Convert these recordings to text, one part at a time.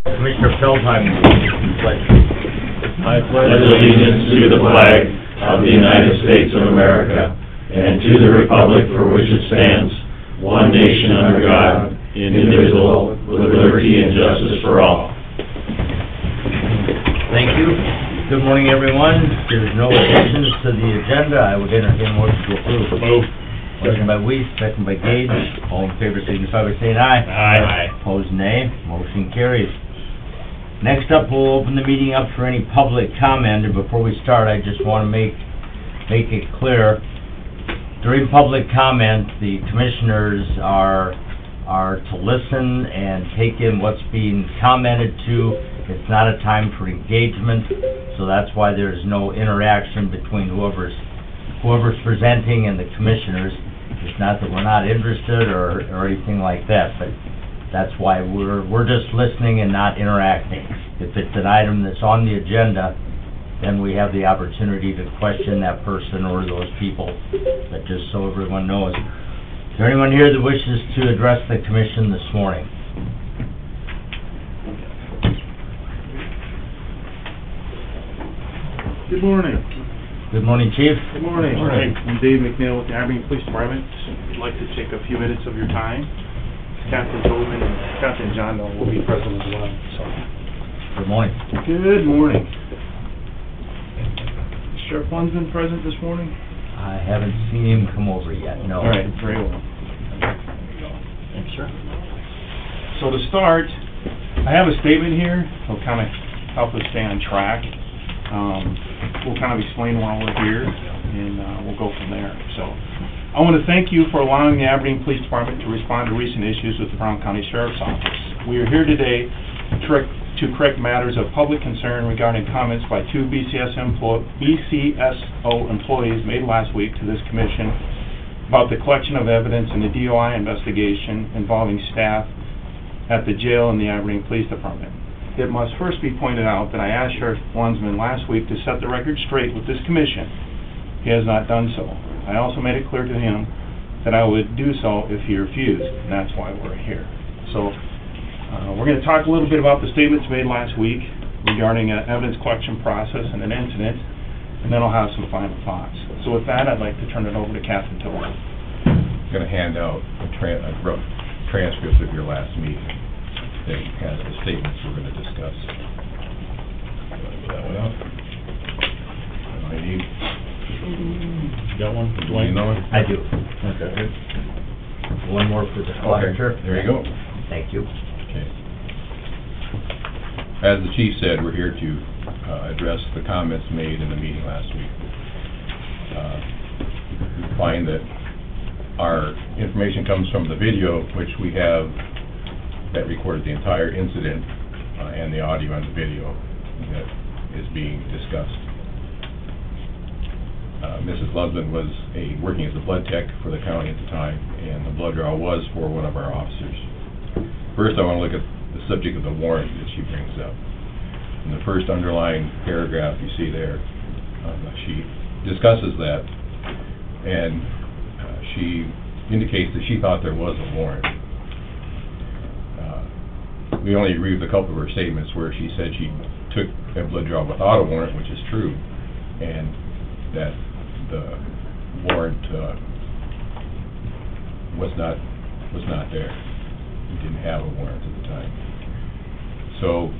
Commissioner Feldheim, pledge. I pledge allegiance to the flag of the United States of America and to the republic for which it stands, one nation under God, indivisible, with liberty and justice for all. Thank you. Good morning, everyone. There's no additions to the agenda. I would entertain a motion to approve. Move. Motion by Weiss, second by Gage. All in favor signify by saying aye. Aye. Opposed, nay. Motion carries. Next up, we'll open the meeting up for any public comment, and before we start, I just want to make it clear. During public comment, the commissioners are to listen and take in what's being commented to. It's not a time for engagement, so that's why there's no interaction between whoever's presenting and the commissioners. It's not that we're not interested or anything like that, but that's why we're just listening and not interacting. If it's an item that's on the agenda, then we have the opportunity to question that person or those people, but just so everyone knows. Is there anyone here that wishes to address the commission this morning? Good morning. Good morning, Chief. Good morning. Good morning. I'm Dave McNeil with the Aberdeen Police Department. I'd like to take a few minutes of your time. Captain Tobin and Captain John will be present as well. So. Good morning. Good morning. Sheriff Lunsman present this morning? I haven't seen him come over yet, no. All right, very well. Thanks, sir. So to start, I have a statement here. It'll kind of help us stay on track. We'll kind of explain why we're here, and we'll go from there. So, I want to thank you for allowing the Aberdeen Police Department to respond to recent issues with the Brown County Sheriff's Office. We are here today to correct matters of public concern regarding comments by two BCSO employees made last week to this commission about the collection of evidence in the DOI investigation involving staff at the jail and the Aberdeen Police Department. It must first be pointed out that I asked Sheriff Lunsman last week to set the record straight with this commission. He has not done so. I also made it clear to him that I would do so if he refused, and that's why we're here. So, we're going to talk a little bit about the statements made last week regarding an evidence collection process and an incident, and then I'll have some final thoughts. So with that, I'd like to turn it over to Captain Tobin. I'm going to hand out a rough transcript of your last meeting that has the statements we're going to discuss. That one up. I need. Got one? Dwayne, know it? I do. Okay. One more for the auditor. Okay, there you go. Thank you. Okay. As the chief said, we're here to address the comments made in the meeting last week. We find that our information comes from the video, which we have that recorded the entire incident and the audio on the video that is being discussed. Mrs. Lunsman was working as a blood tech for the county at the time, and the blood draw was for one of our officers. First, I want to look at the subject of the warrant that she brings up. In the first underlying paragraph you see there, she discusses that, and she indicates that she thought there was a warrant. We only agree with a couple of her statements where she said she took a blood draw without a warrant, which is true, and that the warrant was not there. We didn't have a warrant at the time. So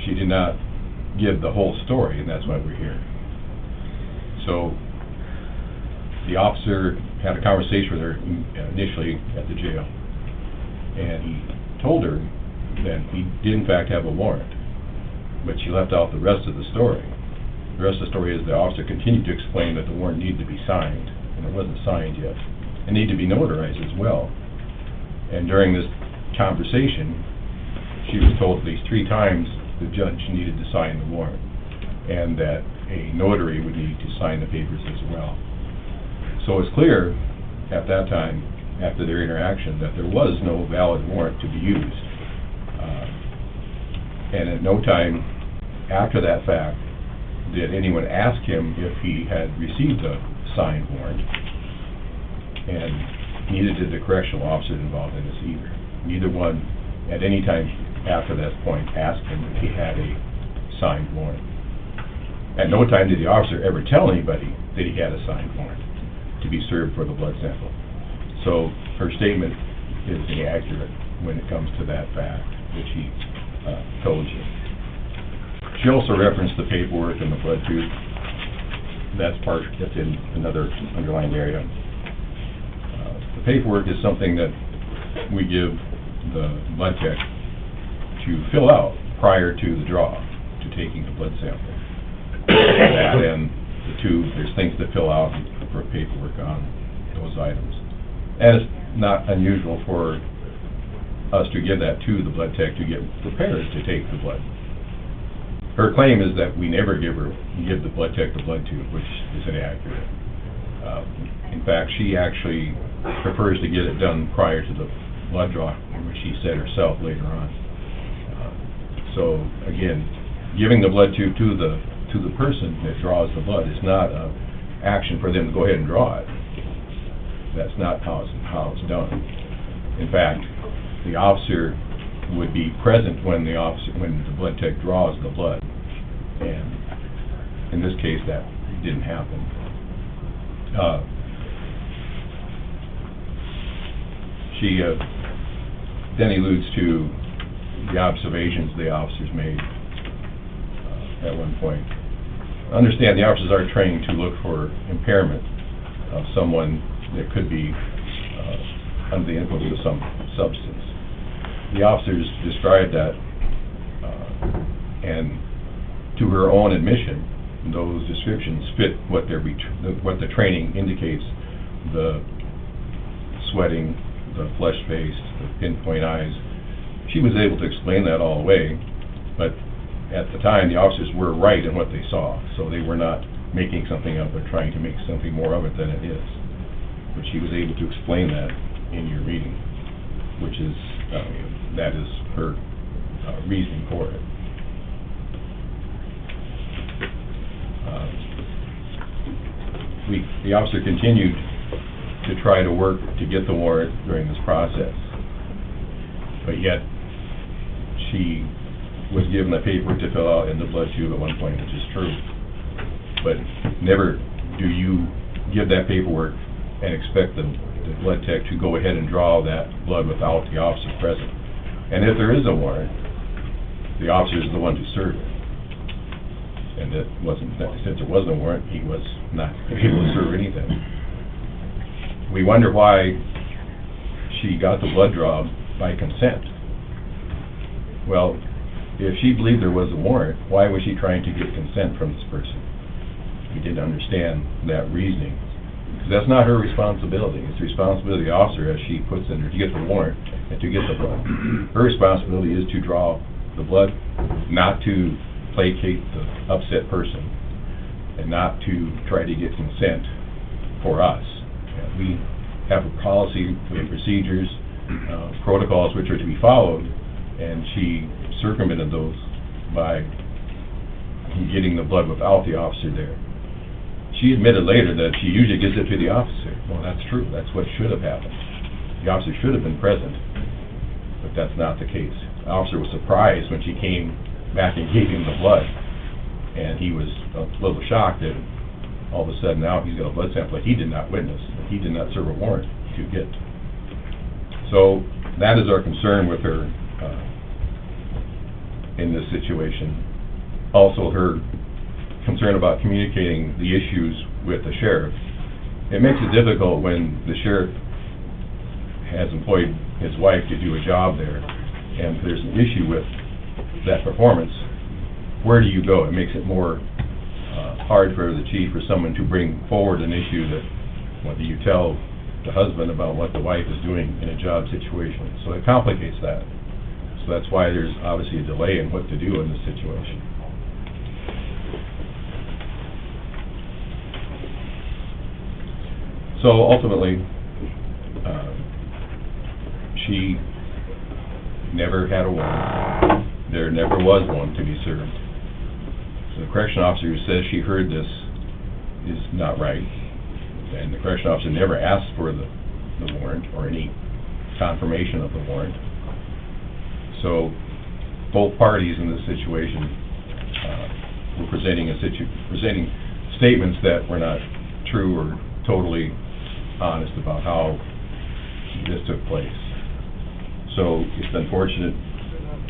she did not give the whole story, and that's why we're here. So the officer had a conversation with her initially at the jail, and he told her that he did in fact have a warrant, but she left out the rest of the story. The rest of the story is the officer continued to explain that the warrant needed to be signed, and it wasn't signed yet. It needed to be notarized as well. And during this conversation, she was told at least 3 times the judge needed to sign the warrant, and that a notary would need to sign the papers as well. So it's clear at that time, after their interaction, that there was no valid warrant to be used. And at no time after that fact did anyone ask him if he had received a signed warrant, and neither did the correctional officer involved in this either. Neither one at any time after that point, asked him if he had a signed warrant. At no time did the officer ever tell anybody that he had a signed warrant to be served for the blood sample. So her statement is inaccurate when it comes to that fact that she told you. She also referenced the paperwork and the blood tube. That's in another underlined area. The paperwork is something that we give the blood tech to fill out prior to the draw, to taking the blood sample. That and the tube, there's things to fill out for paperwork on those items. And it's not unusual for us to give that to the blood tech to get prepared to take the blood. Her claim is that we never give the blood tech the blood tube, which is inaccurate. In fact, she actually prefers to get it done prior to the blood draw, which she said herself later on. So again, giving the blood tube to the person that draws the blood is not an action for them to go ahead and draw it. That's not how it's done. In fact, the officer would be present when the blood tech draws the blood, and in this case that didn't happen. She then alludes to the observations the officers made at one point. Understand the officers are trained to look for impairment of someone that could be under the influence of some substance. The officers described that, and to her own admission, those descriptions fit what the training indicates: the sweating, the flushed face, the pinpoint eyes. She was able to explain that all away, but at the time the officers were right in what they saw, so they were not making something up or trying to make something more of it than it is. But she was able to explain that in your reading, which is, that is her reasoning for it. The officer continued to try to work to get the warrant during this process, but yet she was given the paperwork to fill out in the blood tube at one point, which is true. But never do you give that paperwork and expect the blood tech to go ahead and draw that blood without the officer present. And if there is a warrant, the officer is the one to serve it. And since there wasn't a warrant, he was not able to serve anything. We wonder why she got the blood draw by consent. Well, if she believed there was a warrant, why was she trying to get consent from this person? We didn't understand that reasoning. Because that's not her responsibility. It's the responsibility of the officer, as she puts in there, to get the warrant and to get the blood. Her responsibility is to draw the blood, not to placate the upset person, and not to try to get consent for us. We have a policy, we have procedures, protocols which are to be followed, and she circumvented those by getting the blood without the officer there. She admitted later that she usually gives it to the officer. Well, that's true. That's what should have happened. The officer should have been present, but that's not the case. The officer was surprised when she came back and gave him the blood, and he was a little shocked that all of a sudden now he's got a blood sample that he did not witness, that he did not serve a warrant to get. So that is our concern with her in this situation. Also, her concern about communicating the issues with the sheriff. It makes it difficult when the sheriff has employed his wife to do a job there, and there's an issue with that performance. Where do you go? It makes it more hard for the chief or someone to bring forward an issue that, whether you tell the husband about what the wife is doing in a job situation. So it complicates that. So that's why there's obviously a delay in what to do in this situation. So ultimately, she never had a warrant. There never was one to be served. So the correction officer who says she heard this is not right. And the correction officer never asked for the warrant or any confirmation of the warrant. So both parties in this situation were presenting statements that were not true or totally honest about how this took place. So it's unfortunate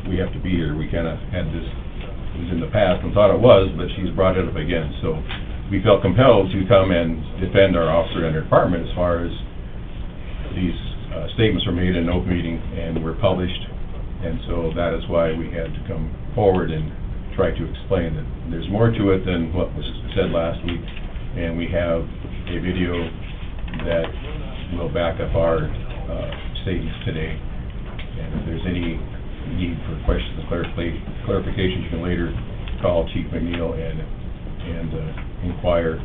we have to be here. We kind of had this, it was in the past and thought it was, but she's brought it up again. So we felt compelled to come and defend our officer and our department as far as these statements were made in an open meeting and were published. And so that is why we had to come forward and try to explain that there's more to it than what was said last week. And we have a video that will back up our statements today. And if there's any need for questions or clarification, you can later call Chief McNeil and inquire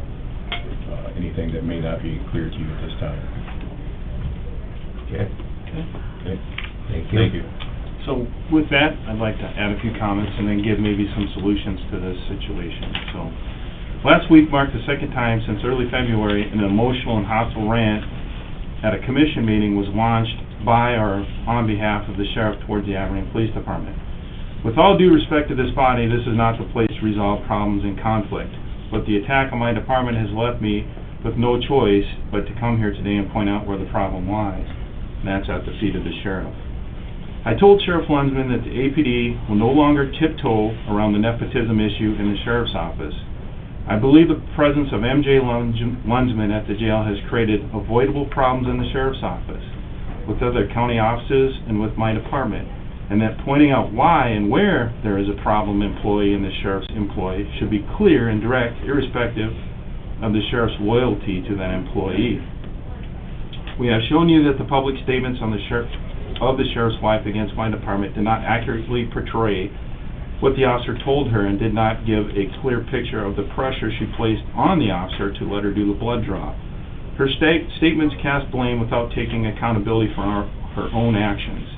anything that may not be clear to you at this time. Okay. Okay. Thank you. Thank you. So with that, I'd like to add a few comments and then give maybe some solutions to this situation. So last week marked the second time since early February an emotional and hostile rant at a commission meeting was launched by or on behalf of the sheriff towards the Aberdeen Police Department. With all due respect to this body, this is not the place to resolve problems and conflict, but the attack on my department has left me with no choice but to come here today and point out where the problem lies, and that's at the feet of the sheriff. I told Sheriff Lunsman that the APD will no longer tiptoe around the nepotism issue in the sheriff's office. I believe the presence of MJ Lunsman at the jail has created avoidable problems in the sheriff's office, with other county offices and with my department, and that pointing out why and where there is a problem employee in the sheriff's employee should be clear and direct, irrespective of the sheriff's loyalty to that employee. We have shown you that the public statements on the sheriff's wife against my department did not accurately portray what the officer told her and did not give a clear picture of the pressure she placed on the officer to let her do the blood draw. Her statements cast blame without taking accountability for her own actions.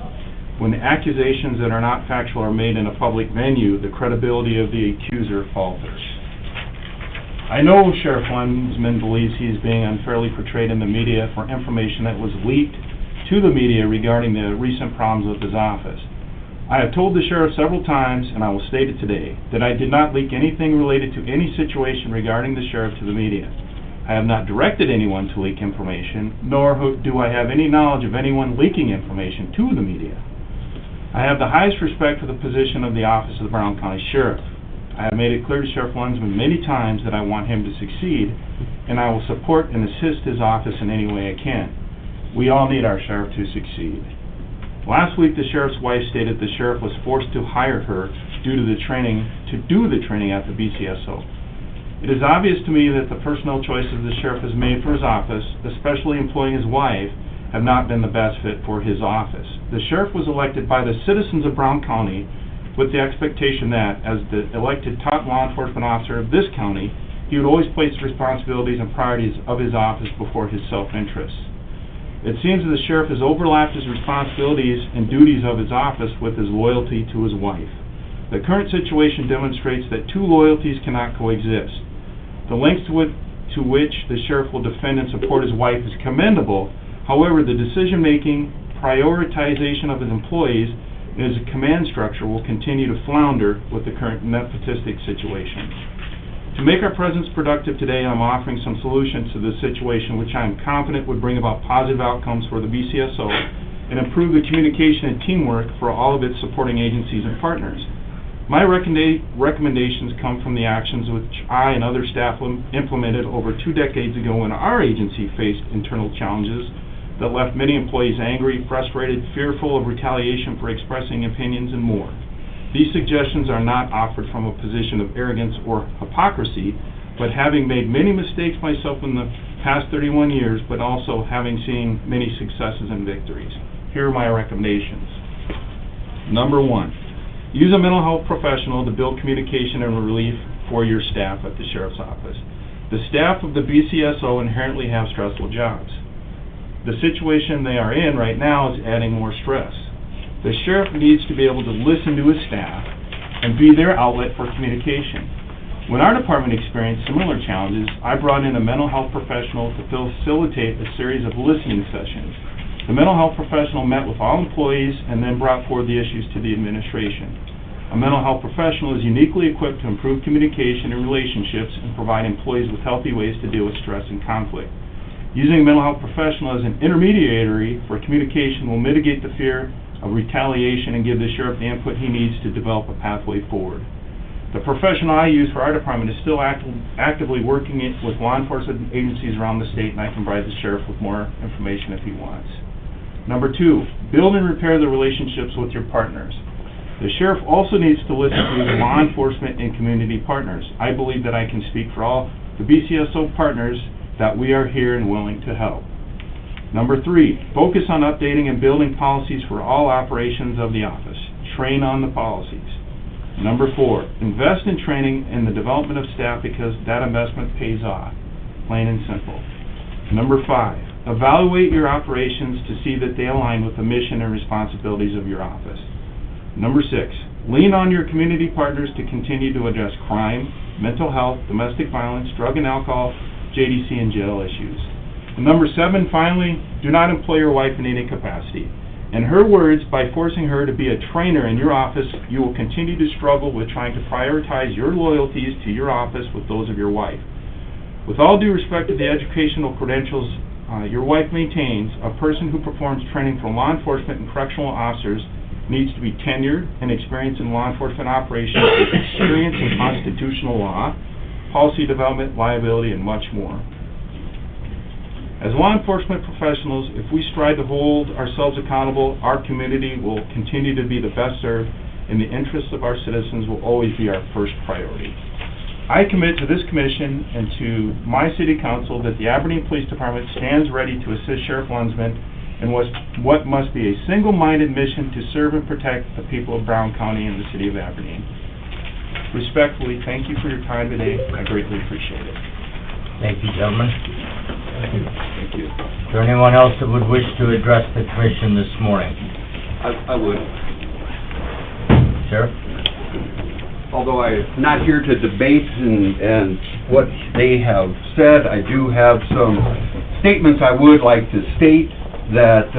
When the accusations that are not factual are made in a public venue, the credibility of the accuser falters. I know Sheriff Lunsman believes he is being unfairly portrayed in the media for information that was leaked to the media regarding the recent problems with his office. I have told the sheriff several times, and I will state it today, that I did not leak anything related to any situation regarding the sheriff to the media. I have not directed anyone to leak information, nor do I have any knowledge of anyone leaking information to the media. I have the highest respect for the position of the office of the Brown County Sheriff. I have made it clear to Sheriff Lunsman many times that I want him to succeed, and I will support and assist his office in any way I can. We all need our sheriff to succeed. Last week, the sheriff's wife stated the sheriff was forced to hire her due to the training at the BCSO. It is obvious to me that the personnel choices the sheriff has made for his office, especially employing his wife, have not been the best fit for his office. The sheriff was elected by the citizens of Brown County with the expectation that, as the elected top law enforcement officer of this county, he would always place the responsibilities and priorities of his office before his self-interests. It seems that the sheriff has overlapped his responsibilities and duties of his office with his loyalty to his wife. The current situation demonstrates that two loyalties cannot coexist. The lengths to which the sheriff will defend and support his wife is commendable. However, the decision-making, prioritization of his employees, and his command structure will continue to flounder with the current nepotistic situation. To make our presence productive today, I'm offering some solutions to this situation which I am confident would bring about positive outcomes for the BCSO and improve the communication and teamwork for all of its supporting agencies and partners. My recommendations come from the actions which I and other staff implemented over 2 decades ago when our agency faced internal challenges that left many employees angry, frustrated, fearful of retaliation for expressing opinions, and more. These suggestions are not offered from a position of arrogance or hypocrisy, but having made many mistakes myself in the past 31 years, but also having seen many successes and victories. Here are my recommendations. Number 1, use a mental health professional to build communication and relief for your staff at the sheriff's office. The staff of the BCSO inherently have stressful jobs. The situation they are in right now is adding more stress. The sheriff needs to be able to listen to his staff and be their outlet for communication. When our department experienced similar challenges, I brought in a mental health professional to facilitate a series of listening sessions. The mental health professional met with all employees and then brought forward the issues to the administration. A mental health professional is uniquely equipped to improve communication and relationships and provide employees with healthy ways to deal with stress and conflict. Using a mental health professional as an intermediary for communication will mitigate the fear of retaliation and give the sheriff the input he needs to develop a pathway forward. The professional I use for our department is still actively working with law enforcement agencies around the state, and I can provide the sheriff with more information if he wants. Number 2, build and repair the relationships with your partners. The sheriff also needs to listen to his law enforcement and community partners. I believe that I can speak for all the BCSO partners that we are here and willing to help. Number 3, focus on updating and building policies for all operations of the office. Train on the policies. Number 4, invest in training and the development of staff because that investment pays off, plain and simple. Number 5, evaluate your operations to see that they align with the mission and responsibilities of your office. Number 6, lean on your community partners to continue to address crime, mental health, domestic violence, drug and alcohol, JDC, and jail issues. And number 7, finally, do not employ your wife in any capacity. In her words, by forcing her to be a trainer in your office, you will continue to struggle with trying to prioritize your loyalties to your office with those of your wife. With all due respect to the educational credentials your wife maintains, a person who performs training for law enforcement and correctional officers needs to be tenured and experienced in law enforcement operations with experience in constitutional law, policy development, liability, and much more. As law enforcement professionals, if we strive to hold ourselves accountable, our community will continue to be the best served, and the interests of our citizens will always be our first priority. I commit to this commission and to my city council that the Aberdeen Police Department stands ready to assist Sheriff Lunsman in what must be a single-minded mission to serve and protect the people of Brown County and the city of Aberdeen. Respectfully, thank you for your time today. I greatly appreciate it. Thank you, gentlemen. Thank you. Is there anyone else that would wish to address the commission this morning? I would. Sheriff? Although I'm not here to debate and what they have said, I do have some statements I would like to state that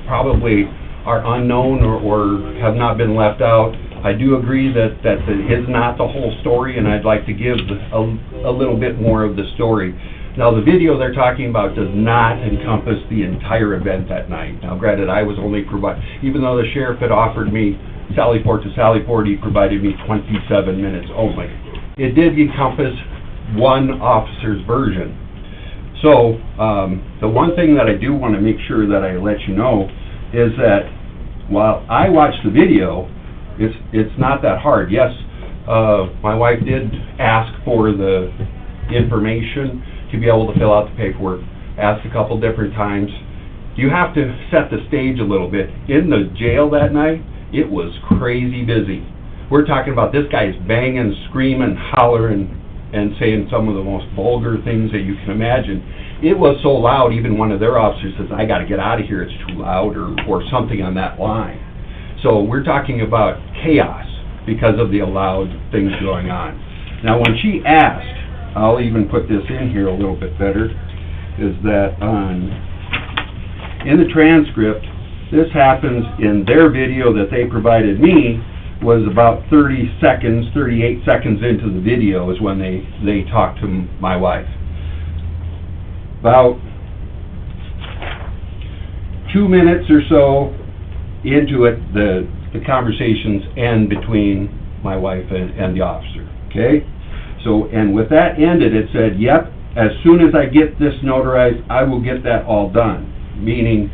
probably are unknown or have not been left out. I do agree that it is not the whole story, and I'd like to give a little bit more of the story. Now, the video they're talking about does not encompass the entire event that night. Now, granted, I was only even though the sheriff had offered me Sally Port to Sally Port, he provided me 27 minutes only. It did encompass one officer's version. So, the one thing that I do want to make sure that I let you know is that while I watched the video, it's not that hard. Yes, my wife did ask for the information to be able to fill out the paperwork, asked a couple different times. You have to set the stage a little bit. In the jail that night, it was crazy busy. We're talking about this guy's banging, screaming, hollering, and saying some of the most vulgar things that you can imagine. It was so loud, even one of their officers says, I got to get out of here, it's too loud, or something on that line. So we're talking about chaos because of the loud things going on. Now, when she asked, I'll even put this in here a little bit better, is that in the transcript, this happens in their video that they provided me, was about 38 seconds into the video is when they talked to my wife. About 2 minutes or so into it, the conversations end between my wife and the officer, okay? So, and with that ended, it said, yep, as soon as I get this notarized, I will get that all done, meaning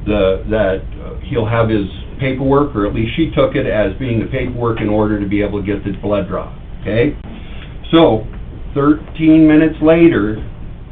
that he'll have his paperwork, or at least she took it as being the paperwork in order to be able to get the blood draw, okay? So, 13 minutes later,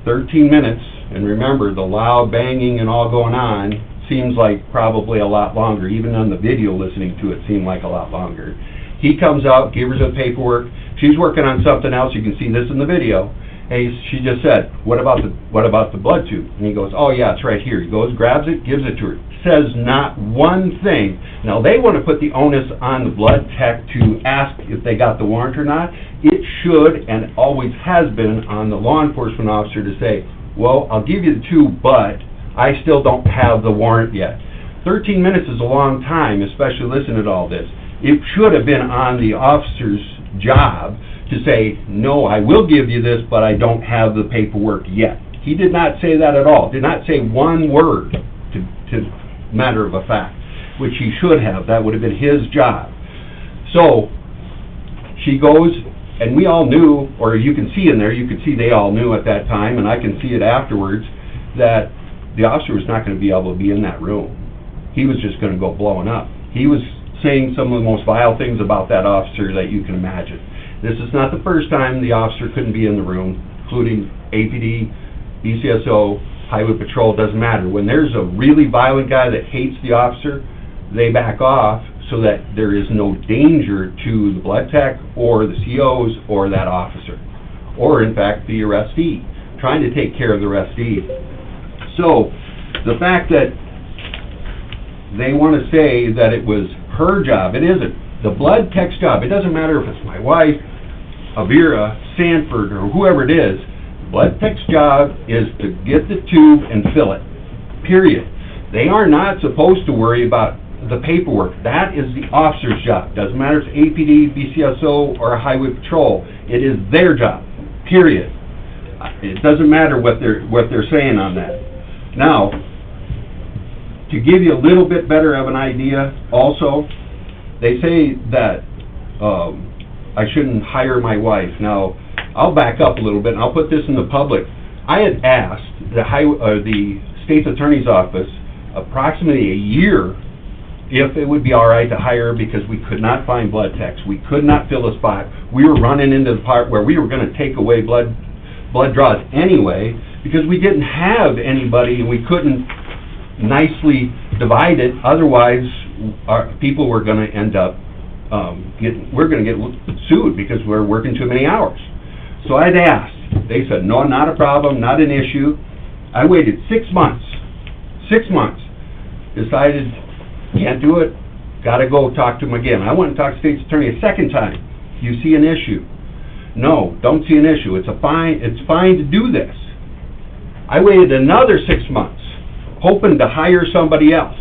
13 minutes, and remember, the loud banging and all going on seems like probably a lot longer. Even on the video listening to it seemed like a lot longer. He comes out, gives her the paperwork. She's working on something else. You can see this in the video. And she just said, what about the blood tube? And he goes, oh yeah, it's right here. He goes, grabs it, gives it to her. Says not one thing. Now they want to put the onus on the blood tech to ask if they got the warrant or not. It should, and always has been, on the law enforcement officer to say, well, I'll give you the tube, but I still don't have the warrant yet. 13 minutes is a long time, especially listening to all this. it should have been on the officer's job to say, no, I will give you this, but I don't have the paperwork yet. He did not say that at all, did not say one word to matter of a fact, which he should have. That would have been his job. So, she goes, and we all knew, or you can see in there, you can see they all knew at that time, and I can see it afterwards, that the officer was not going to be able to be in that room. He was just going to go blowing up. He was saying some of the most vile things about that officer that you can imagine. This is not the first time the officer couldn't be in the room, including APD, BCSO, Highway Patrol, doesn't matter. When there's a really violent guy that hates the officer, they back off so that there is no danger to the blood tech or the COs or that officer, or in fact the arrestee, trying to take care of the arrestee. So, the fact that they want to say that it was her job, it isn't. The blood tech's job, it doesn't matter if it's my wife, Avira, Sanford, or whoever it is, blood tech's job is to get the tube and fill it, period. They are not supposed to worry about the paperwork. That is the officer's job. Doesn't matter if it's APD, BCSO, or a Highway Patrol. It is their job, period. It doesn't matter what they're saying on that. Now, to give you a little bit better of an idea also, they say that I shouldn't hire my wife. Now, I'll back up a little bit and I'll put this in the public. I had asked the state's attorney's office approximately a year if it would be all right to hire her because we could not find blood techs. We could not fill a spot. We were running into the part where we were going to take away blood draws anyway because we didn't have anybody and we couldn't nicely divide it. Otherwise, our people were going to end up we're going to get sued because we're working too many hours. So I'd asked. They said, no, not a problem, not an issue. I waited 6 months. 6 months. Decided, can't do it, got to go talk to him again. I went and talked to the state's attorney a second time. You see an issue? No, don't see an issue. It's fine to do this. I waited another 6 months, hoping to hire somebody else.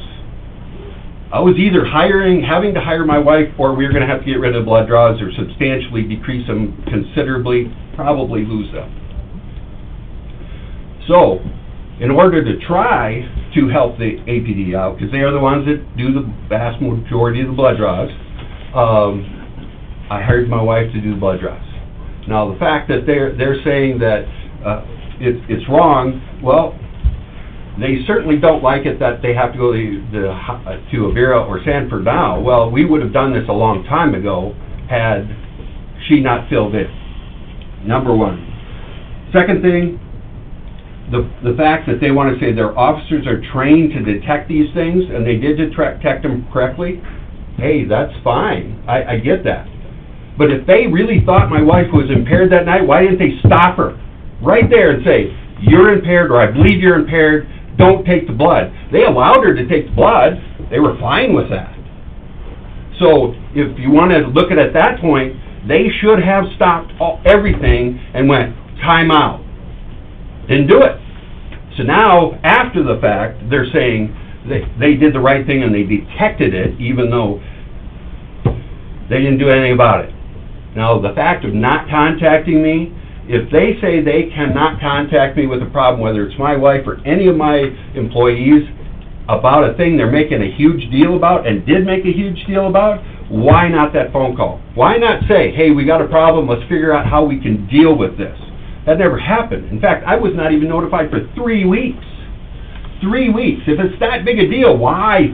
I was either having to hire my wife, or we were going to have to get rid of the blood draws or substantially decrease them considerably, probably lose them. So, in order to try to help the APD out, because they are the ones that do the vast majority of the blood draws, I hired my wife to do the blood draws. Now, the fact that they're saying that it's wrong, well, they certainly don't like it that they have to go to Avira or Sanford now. Well, we would have done this a long time ago had she not filled in. Number one. Second thing, the fact that they want to say their officers are trained to detect these things, and they did detect them correctly, hey, that's fine. I get that. But if they really thought my wife was impaired that night, why didn't they stop her right there and say, you're impaired, or I believe you're impaired, don't take the blood? They allowed her to take the blood. They were fine with that. So if you want to look at it at that point, they should have stopped everything and went, time out. Didn't do it. So now, after the fact, they're saying they did the right thing and they detected it, even though they didn't do anything about it. Now, the fact of not contacting me, if they say they cannot contact me with a problem, whether it's my wife or any of my employees, about a thing they're making a huge deal about, and did make a huge deal about, why not that phone call? Why not say, hey, we got a problem, let's figure out how we can deal with this? That never happened. In fact, I was not even notified for 3 weeks. 3 weeks. If it's that big a deal, why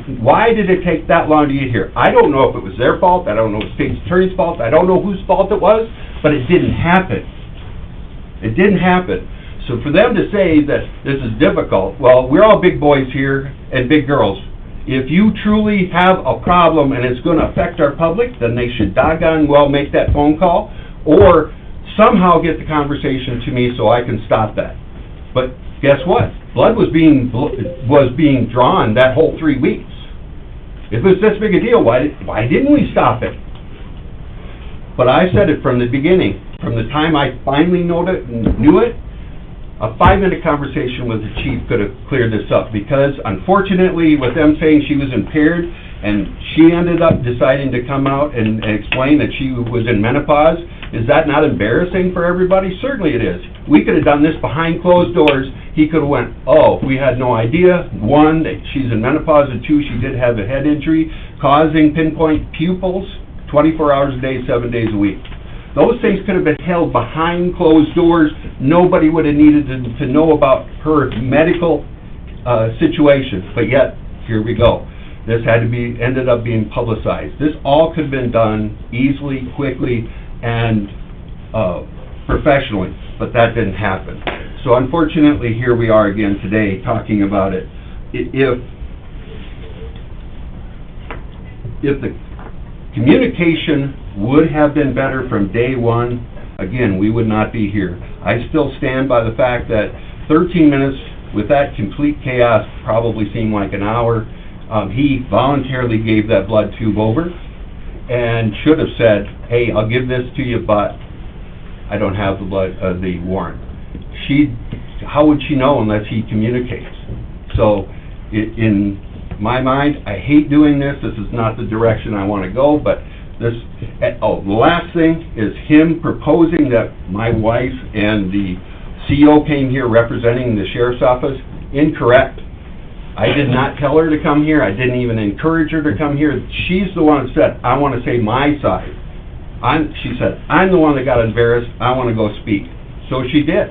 did it take that long to get here? I don't know if it was their fault, I don't know if it was the state's attorney's fault, I don't know whose fault it was, but it didn't happen. It didn't happen. So for them to say that this is difficult, well, we're all big boys here and big girls. If you truly have a problem and it's going to affect our public, then they should doggone well make that phone call, or somehow get the conversation to me so I can stop that. But guess what? Blood was being drawn that whole 3 weeks. If it was this big a deal, why didn't we stop it? But I said it from the beginning. From the time I finally knew it, a 5-minute conversation with the chief could have cleared this up, because unfortunately with them saying she was impaired, and she ended up deciding to come out and explain that she was in menopause. Is that not embarrassing for everybody? Certainly it is. We could have done this behind closed doors. He could have went, oh, we had no idea. One, that she's in menopause, and two, she did have a head injury causing pinpoint pupils 24 hours a day, 7 days a week. Those things could have been held behind closed doors. Nobody would have needed to know about her medical situation, but yet, here we go. This ended up being publicized. This all could have been done easily, quickly, and professionally, but that didn't happen. So unfortunately, here we are again today talking about it. If the communication would have been better from day one, again, we would not be here. I still stand by the fact that 13 minutes with that complete chaos probably seemed like an hour. He voluntarily gave that blood tube over and should have said, hey, I'll give this to you, but I don't have the warrant. How would she know unless he communicates? So, in my mind, I hate doing this. This is not the direction I want to go, but this, the last thing is him proposing that my wife and the CO came here representing the sheriff's office. Incorrect. I did not tell her to come here. I didn't even encourage her to come here. She's the one that said, I want to say my side. She said, I'm the one that got embarrassed. I want to go speak. So she did.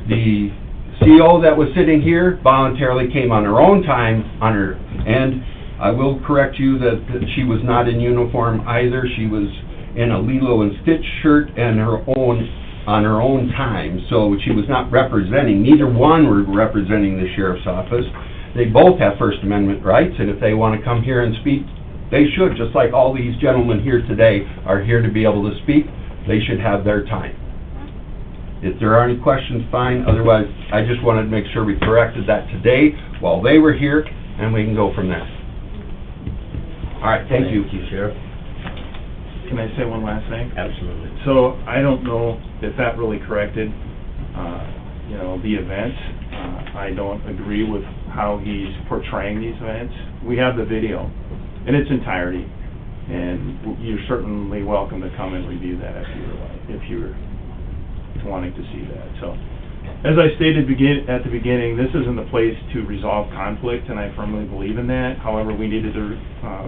The CO that was sitting here voluntarily came on her own time, and I will correct you that she was not in uniform either. She was in a Lilo and Stitch shirt and on her own time, so she was not representing. Neither one were representing the sheriff's office. They both have First Amendment rights, and if they want to come here and speak, they should, just like all these gentlemen here today are here to be able to speak. They should have their time. If there are any questions, fine. Otherwise, I just wanted to make sure we corrected that today while they were here, and we can go from there. All right, thank you. Thank you, Sheriff. Can I say one last thing? Absolutely. So, I don't know if that really corrected, the events. I don't agree with how he's portraying these events. We have the video in its entirety, and you're certainly welcome to come and review that if you're wanting to see that. So, as I stated at the beginning, this isn't the place to resolve conflict, and I firmly believe in that. However, we needed to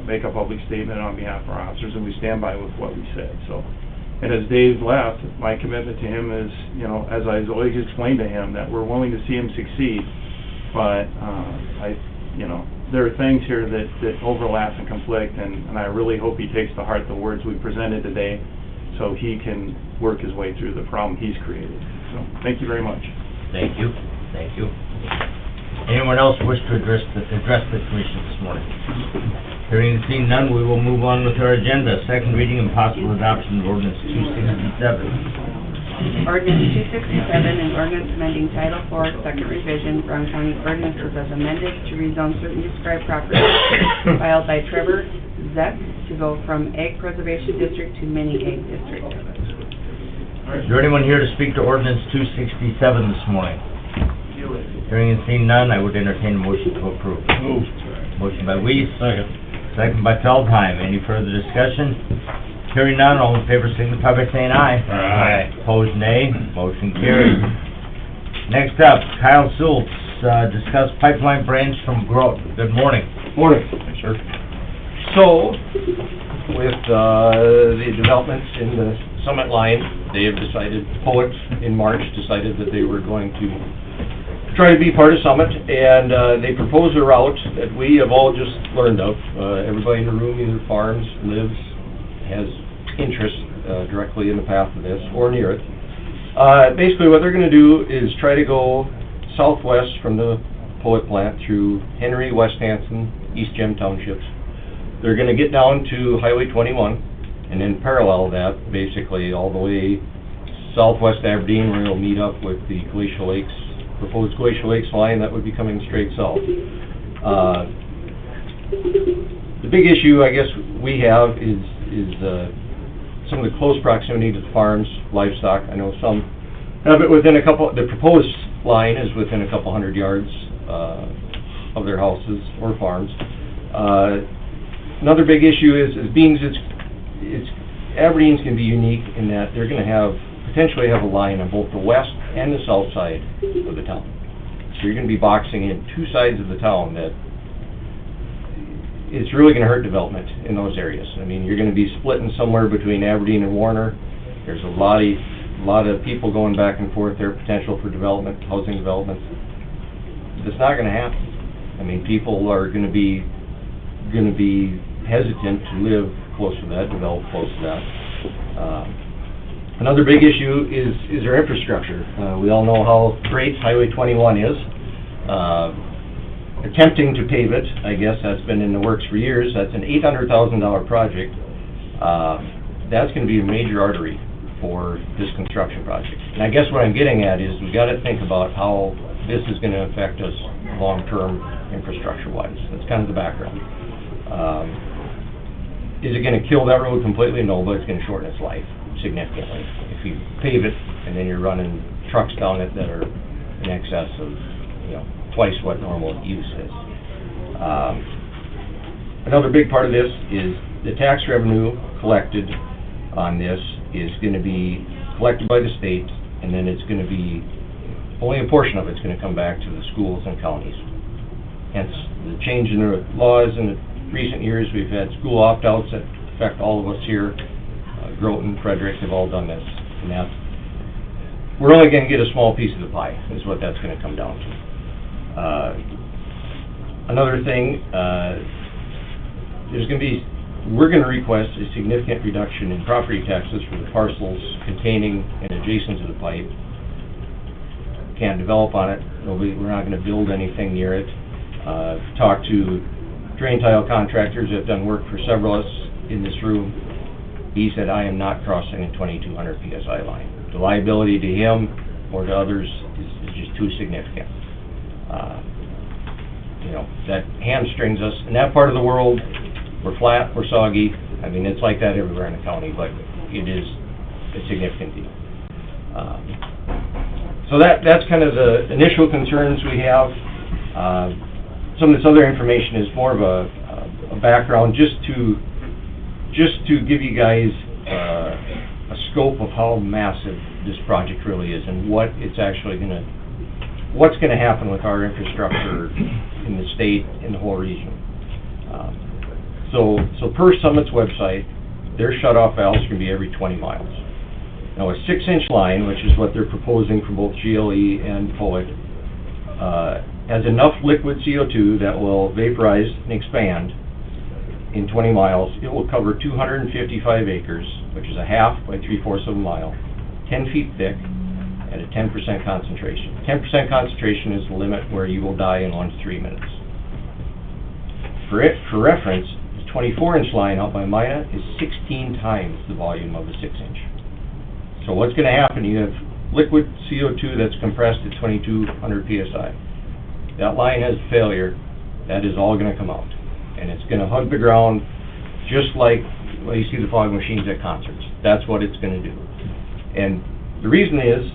make a public statement on behalf of our officers, and we stand by with what we said. So, and as Dave left, my commitment to him is, as I've always explained to him, that we're willing to see him succeed, but there are things here that overlap and conflict, and I really hope he takes to heart the words we presented today, so he can work his way through the problem he's created. So, thank you very much. Thank you. Thank you. Anyone else wish to address the commission this morning? Hearing and seeing none, we will move on with our agenda. Second reading and possible adoption of ordinance 267. Ordinance 267, an ordinance amending Title IV, Second Revision, Brown County Ordinances as amended to rezone certain described properties filed by Trevor Zeck to go from Ag Preservation District to Mini Ag District. Is there anyone here to speak to ordinance 267 this morning? Hearing and seeing none, I would entertain a motion to approve. Moved. Motion by Weiss. Second by Feldheim. Any further discussion? Hearing none, all in favor signify by saying aye. Aye. Opposed, nay. Motion carried. Next up, Kyle Schultz, discuss pipeline branch from Grote. Good morning. Morning. Sure. So, with the developments in the Summit line, they have decided, Poets in March decided that they were going to try to be part of Summit, and they proposed a route that we have all just learned of. Everybody in the room either farms, lives, has interest directly in the path of this, or near it. Basically what they're going to do is try to go southwest from the Poet plant through Henry, West Hanson, East Gem townships. They're going to get down to Highway 21, and then parallel that, basically all the way southwest Aberdeen, where it'll meet up with the Glacial Lakes, proposed Glacial Lakes line that would be coming straight south. The big issue, I guess, we have is some of the close proximity to the farms, livestock. I know some have it within the proposed line is within a couple hundred yards of their houses or farms. Another big issue is being Aberdeen's gonna be unique in that they're gonna potentially have a line on both the west and the south side of the town. So you're gonna be boxing in two sides of the town that it's really gonna hurt development in those areas. I mean, you're gonna be splitting somewhere between Aberdeen and Warner. There's a lot of people going back and forth there, potential for development, housing development. It's not gonna happen. I mean, people are gonna be hesitant to live close to that, develop close to that. Another big issue is our infrastructure. We all know how great Highway 21 is. Attempting to pave it, I guess that's been in the works for years. That's an $800,000 project. That's gonna be a major artery for this construction project. And I guess what I'm getting at is we gotta think about how this is gonna affect us long-term infrastructure-wise. That's kind of the background. Is it gonna kill that road completely? No, but it's gonna shorten its life significantly. If you pave it and then you're running trucks down it that are in excess of, twice what normal use is. Another big part of this is the tax revenue collected on this is gonna be collected by the state, and then it's gonna be, only a portion of it's gonna come back to the schools and counties. Hence, the change in the laws in the recent years, we've had school opt-outs that affect all of us here. Groton, Frederick have all done this, and that's, we're only gonna get a small piece of the pie, is what that's gonna come down to. Another thing, we're gonna request a significant reduction in property taxes for the parcels containing and adjacent to the pipe. Can't develop on it, we're not gonna build anything near it. Talked to drain tile contractors that have done work for several of us in this room. He said, I am not crossing a 2200 PSI line. The liability to him or to others is just too significant. That hamstrings us. In that part of the world, we're flat, we're soggy. I mean, it's like that everywhere in the county, but it is a significant deal. So that's kind of the initial concerns we have. Some of this other information is more of a background just to give you guys a scope of how massive this project really is and what's gonna happen with our infrastructure in the state, in the whole region. So per Summit's website, their shut-off valves can be every 20 miles. Now, a 6-inch line, which is what they're proposing for both GLE and POET, has enough liquid CO2 that will vaporize and expand in 20 miles. It will cover 255 acres, which is a half by 3/4 of a mile, 10 feet thick, at a 10% concentration. 10% concentration is the limit where you will die in 1 to 3 minutes. For reference, the 24-inch line out by Mina is 16 times the volume of a 6-inch. So what's going to happen, you have liquid CO2 that's compressed at 2200 PSI. That line has failure, that is all going to come out. And it's going to hug the ground just like you see the fog machines at concerts. That's what it's going to do. And the reason is,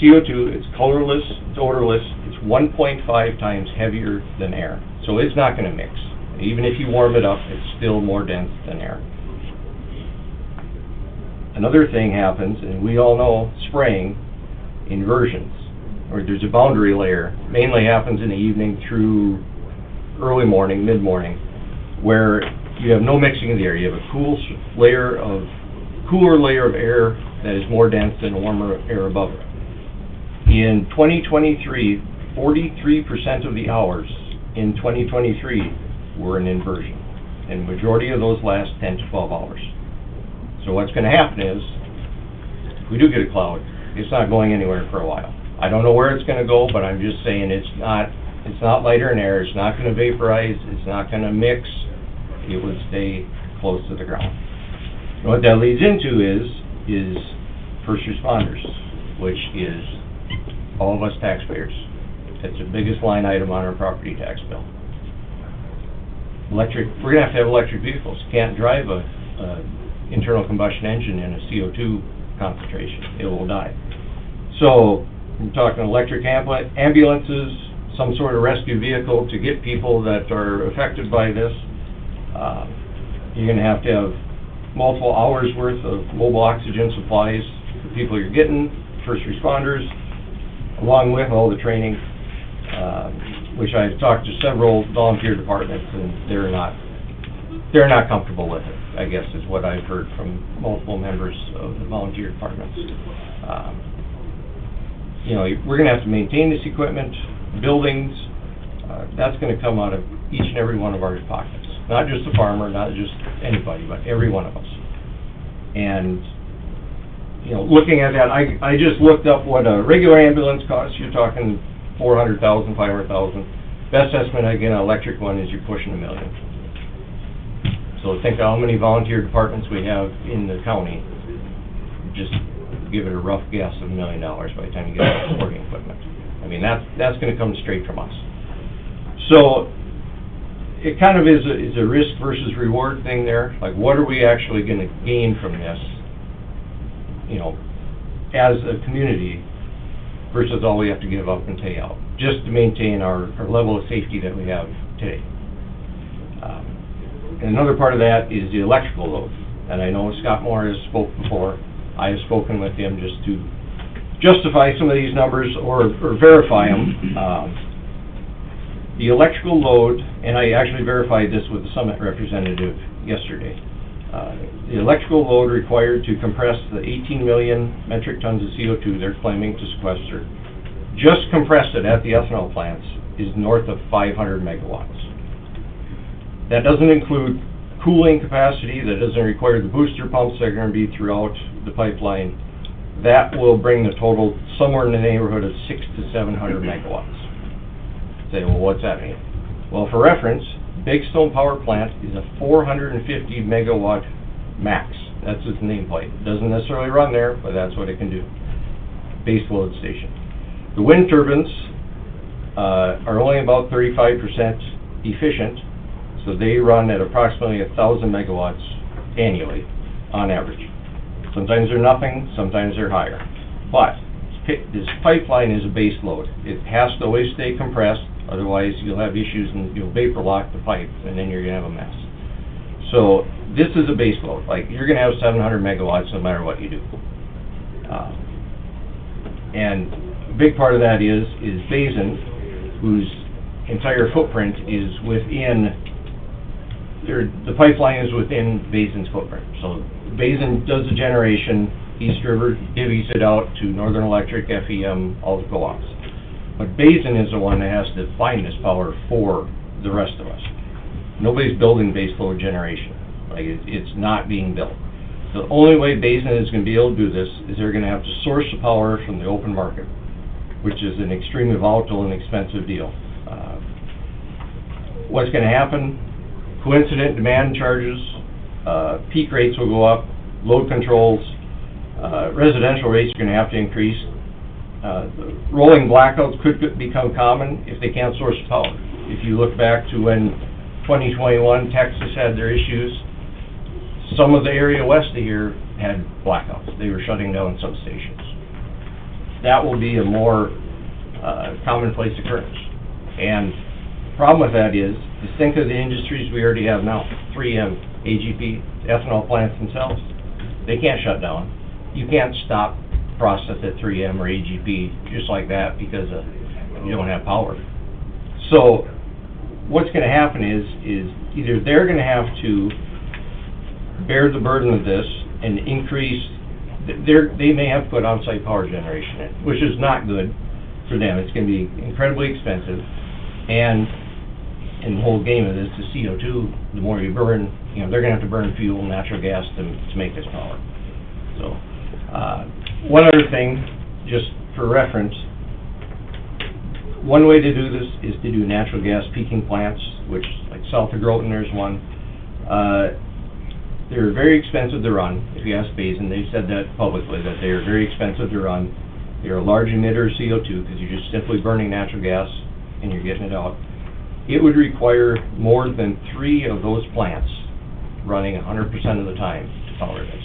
CO2, it's colorless, it's odorless, it's 1.5 times heavier than air. So it's not going to mix. Even if you warm it up, it's still more dense than air. Another thing happens, and we all know spraying, inversions, or there's a boundary layer, mainly happens in the evening through early morning, mid-morning, where you have no mixing of the air. You have a cooler layer of air that is more dense than warmer air above it. In 2023, 43% of the hours in 2023 were an inversion, and the majority of those last 10 to 12 hours. So what's going to happen is, if we do get a cloud, it's not going anywhere for a while. I don't know where it's going to go, but I'm just saying it's not lighter in air, it's not going to vaporize, it's not going to mix, it would stay close to the ground. And what that leads into is first responders, which is all of us taxpayers. It's the biggest line item on our property tax bill. We're going to have electric vehicles. You can't drive a internal combustion engine in a CO2 concentration. It will die. So we're talking electric ambulances, some sort of rescue vehicle to get people that are affected by this. You're gonna have to have multiple hours worth of mobile oxygen supplies for people you're getting, first responders, along with all the training, which I've talked to several volunteer departments, and they're not comfortable with it, I guess is what I've heard from multiple members of the volunteer departments. You know, we're gonna have to maintain this equipment, buildings, that's gonna come out of each and every one of our pockets. Not just the farmer, not just anybody, but every one of us. And, you know, looking at that, I just looked up what a regular ambulance costs. You're talking $400,000, $500,000. Best estimate I get on an electric one is you're pushing $1 million. So think how many volunteer departments we have in the county. Just give it a rough guess of $1 million by the time you get the supporting equipment. I mean, that's gonna come straight from us. So, it kind of is a risk versus reward thing there. Like, what are we actually gonna gain from this, you know, as a community, versus all we have to give up and pay out, just to maintain our level of safety that we have today. And another part of that is the electrical load. And I know Scott Moore has spoke before. I have spoken with him just to justify some of these numbers or verify them. The electrical load, and I actually verified this with the Summit representative yesterday. The electrical load required to compress the 18 million metric tons of CO2 they're claiming to sequester, just compress it at the ethanol plants, is north of 500 megawatts. That doesn't include cooling capacity, that doesn't require the booster pumps that are going to be throughout the pipeline. That will bring the total somewhere in the neighborhood of 600 to 700 megawatts. Say, well, what's that mean? Well, for reference, Big Stone Power Plant is a 450 megawatt max. That's its nameplate. It doesn't necessarily run there, but that's what it can do. Base load station. The wind turbines are only about 35% efficient, so they run at approximately 1,000 megawatts annually, on average. Sometimes they're nothing, sometimes they're higher. But this pipeline is a base load. It has to always stay compressed, otherwise you'll have issues and you'll vapor lock the pipe, and then you're gonna have a mess. So this is a base load. Like, you're gonna have 700 megawatts no matter what you do. And a big part of that is Basin, whose entire footprint is within, the pipeline is within Basin's footprint. So Basin does the generation, East River divvies it out to Northern Electric, FEM, all the co-ops. But Basin is the one that has to find this power for the rest of us. Nobody's building baseload generation. Like, it's not being built. The only way Basin is going to be able to do this is they're going to have to source the power from the open market, which is an extremely volatile and expensive deal. What's going to happen? Coincident demand charges, peak rates will go up, load controls, residential rates are going to have to increase. Rolling blackouts could become common if they can't source power. If you look back to when 2021 Texas had their issues, some of the area west of here had blackouts. They were shutting down substations. That will be a more commonplace occurrence. And the problem with that is, just think of the industries we already have now. 3M, AGP, ethanol plants themselves. They can't shut down. You can't stop process at 3M or AGP just like that because you don't have power. So what's going to happen is either they're going to have to bear the burden of this and increase, they may have to put on-site power generation in, which is not good for them. It's going to be incredibly expensive, and in the whole game of this, the CO2, the more you burn, they're going to have to burn fuel, natural gas to make this power. So, one other thing, just for reference, one way to do this is to do natural gas peaking plants, which, like south of Groton, there's one. They're very expensive to run. If you ask Basin, they said that publicly, that they are very expensive to run. They're a large emitter of CO2 because you're just simply burning natural gas and you're getting it out. It would require more than 3 of those plants running 100% of the time to power this.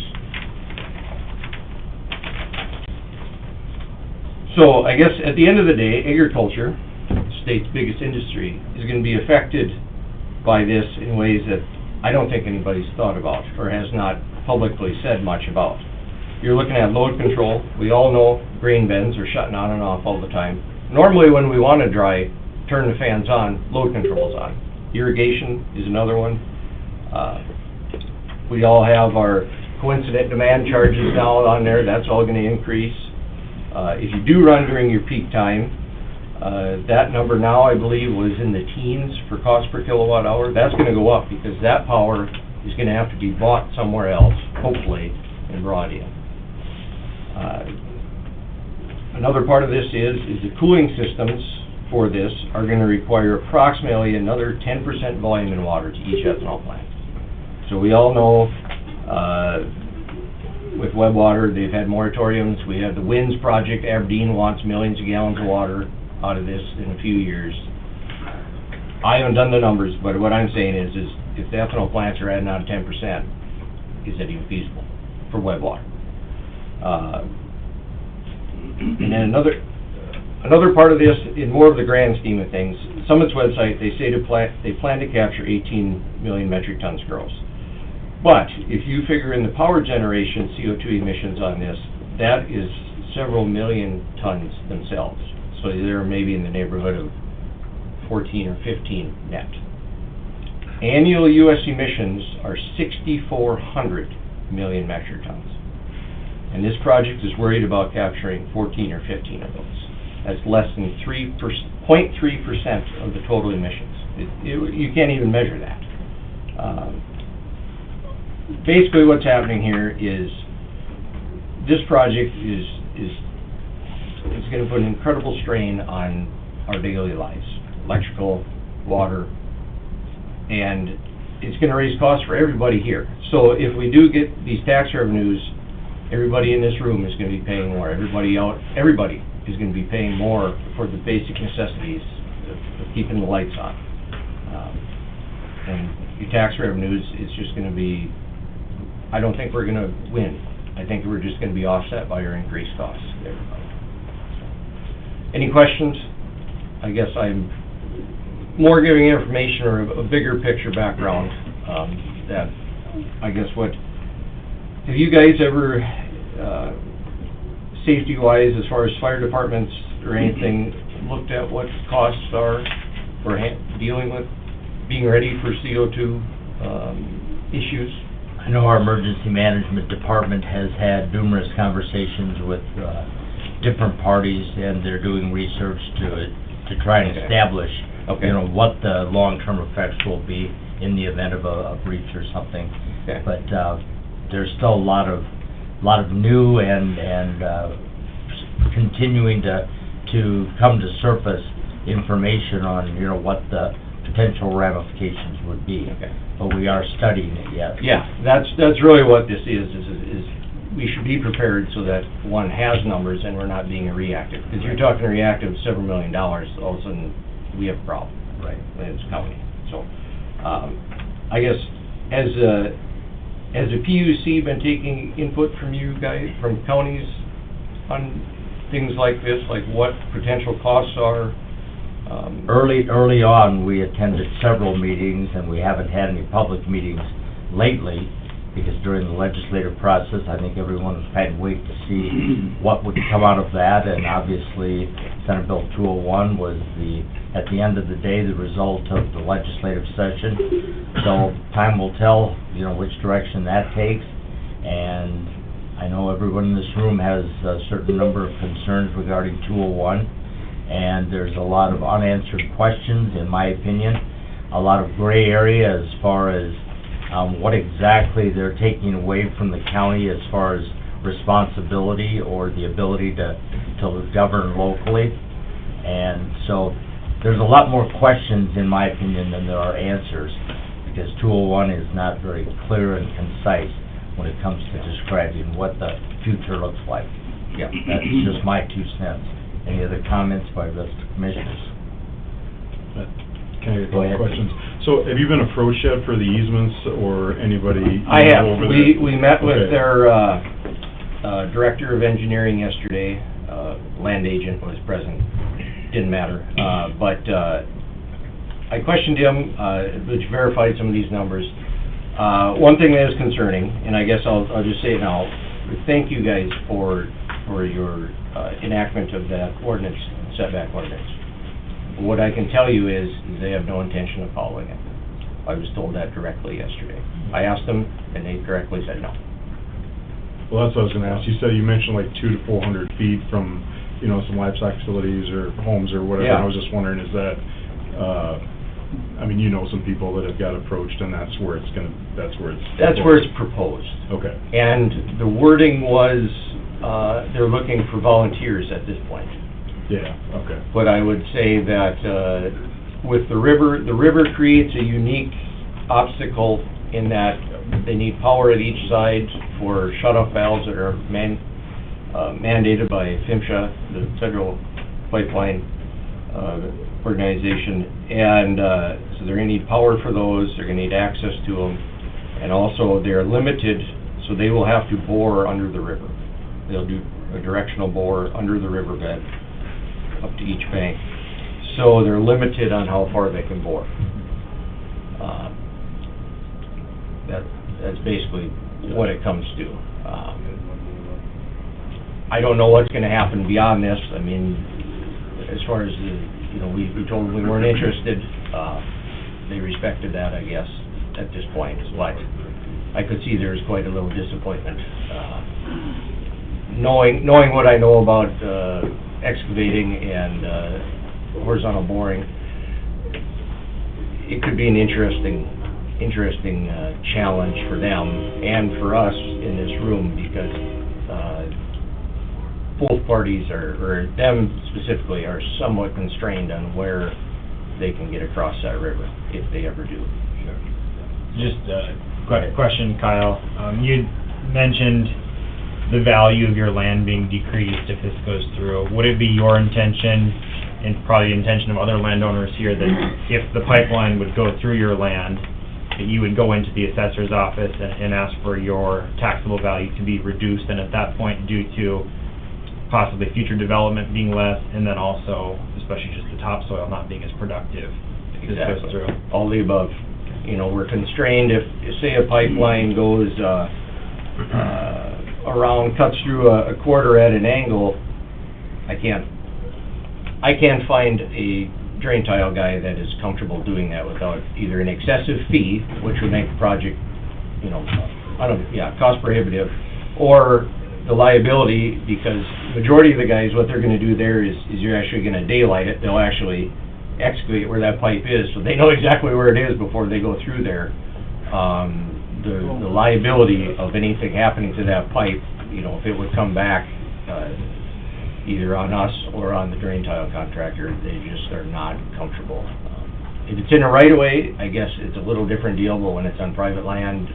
So I guess at the end of the day, agriculture, the state's biggest industry, is going to be affected by this in ways that I don't think anybody's thought about, or has not publicly said much about. You're looking at load control. We all know grain bins are shutting on and off all the time. Normally, when we want to dry, turn the fans on, load control's on. Irrigation is another one. We all have our coincident demand charges now on there. That's all going to increase. If you do run during your peak time, that number now, I believe, was in the teens for cost per kilowatt hour. That's going to go up because that power is going to have to be bought somewhere else, hopefully, and brought in. Another part of this is the cooling systems for this are going to require approximately another 10% volume in water to each ethanol plant. So we all know with Webwater, they've had moratoriums. We have the WINS project. Aberdeen wants millions of gallons of water out of this in a few years. I haven't done the numbers, but what I'm saying is if the ethanol plants are adding on 10%, is that even feasible for Webwater? And then another part of this, in more of the grand scheme of things, Summit's website, they say they plan to capture 18 million metric tons gross. But if you figure in the power generation CO2 emissions on this, that is several million tons themselves. So they're maybe in the neighborhood of 14 or 15 net. Annual U.S. emissions are 6,400 million metric tons. And this project is worried about capturing 14 or 15 of those. That's less than 0.3% of the total emissions. You can't even measure that. Basically what's happening here is this project is going to put an incredible strain on our daily lives, electrical, water, and it's going to raise costs for everybody here. So if we do get these tax revenues, everybody in this room is going to be paying more. Everybody is going to be paying more for the basic necessities of keeping the lights on. And your tax revenues, it's just going to be, I don't think we're going to win. I think we're just going to be offset by our increased costs to everybody. Any questions? I guess I'm more giving information or a bigger picture background that I guess what, have you guys ever, safety-wise, as far as fire departments or anything, looked at what costs are for dealing with being ready for CO2 issues? I know our emergency management department has had numerous conversations with different parties, and they're doing research to try and establish, you know, what the long-term effects will be in the event of a breach or something. Okay. But there's still a lot of new and continuing to come to surface information on, you know, what the potential ramifications would be. Okay. But we are studying it yet. Yeah, that's really what this is we should be prepared so that one has numbers and we're not being reactive. Because you're talking reactive several $1 million, all of a sudden we have a problem. Right. And it's coming. So, I guess, has the PUC been taking input from you guys, from counties on things like this, like what potential costs are? Early on, we attended several meetings, and we haven't had any public meetings lately, because during the legislative process, I think everyone was kind of waiting to see what would come out of that, and obviously, Senate Bill 201 was at the end of the day, the result of the legislative session. So time will tell, you know, which direction that takes, and I know everyone in this room has a certain number of concerns regarding 201, and there's a lot of unanswered questions, in my opinion, a lot of gray area as far as what exactly they're taking away from the county as far as responsibility or the ability to govern locally. And so there's a lot more questions, in my opinion, than there are answers, because 201 is not very clear and concise when it comes to describing what the future looks like. Yeah, that's just my 2 cents. Any other comments by the commissioners? Can I get Go ahead. questions? So have you been approached yet for the easements or anybody? I have. over there? We met with Okay. their director of engineering yesterday. Land agent was present. Didn't matter. But I questioned him, which verified some of these numbers. One thing that is concerning, and I guess I'll just say it now, thank you guys for your enactment of that ordinance, setback ordinance. What I can tell you is they have no intention of following it. I was told that directly yesterday. I asked them, and they directly said no. Well, that's what I was gonna ask. You mentioned like 200 to 400 feet from, some livestock facilities or homes or whatever. Yeah. I was just wondering, is that, some people that have got approached and that's where it's proposed. Okay. And the wording was, they're looking for volunteers at this point. Yeah, okay. But I would say that, with the river creates a unique obstacle in that they need power at each side for shut-off valves that are mandated by PHMSA, the Federal Pipeline Organization, and so they're going to need power for those, they're going to need access to them, and also they're limited, so they will have to bore under the river. They'll do a directional bore under the riverbed up to each bank, so they're limited on how far they can bore. That's basically what it comes to. I don't know what's going to happen beyond this. I mean, as far as we told them we weren't interested. They respected that, I guess, at this point. But I could see there's quite a little disappointment. Knowing what I know about excavating and horizontal boring, it could be an interesting challenge for them and for us in this room, because both parties or them specifically are somewhat constrained on where they can get across that river, if they ever do. Just a question, Kyle. You mentioned the value of your land being decreased if this goes through. Would it be your intention, and probably the intention of other landowners here, that if the pipeline would go through your land, that you would go into the assessor's office and ask for your taxable value to be reduced, and at that point, due to possibly future development being less, and then also, especially just the topsoil not being as productive, if this goes through? All the above. We're constrained if, say, a pipeline goes around, cuts through a quarter at an angle, I can't find a drain tile guy that is comfortable doing that without either an excessive fee, which would make the project, cost prohibitive, or the liability, because majority of the guys, what they're gonna do there is you're actually gonna daylight it. They'll actually excavate where that pipe is, so they know exactly where it is before they go through there. The liability of anything happening to that pipe, if it would come back, either on us or on the drain tile contractor, they just are not comfortable. If it's in a right-of-way, I guess it's a little different deal, but when it's on private land,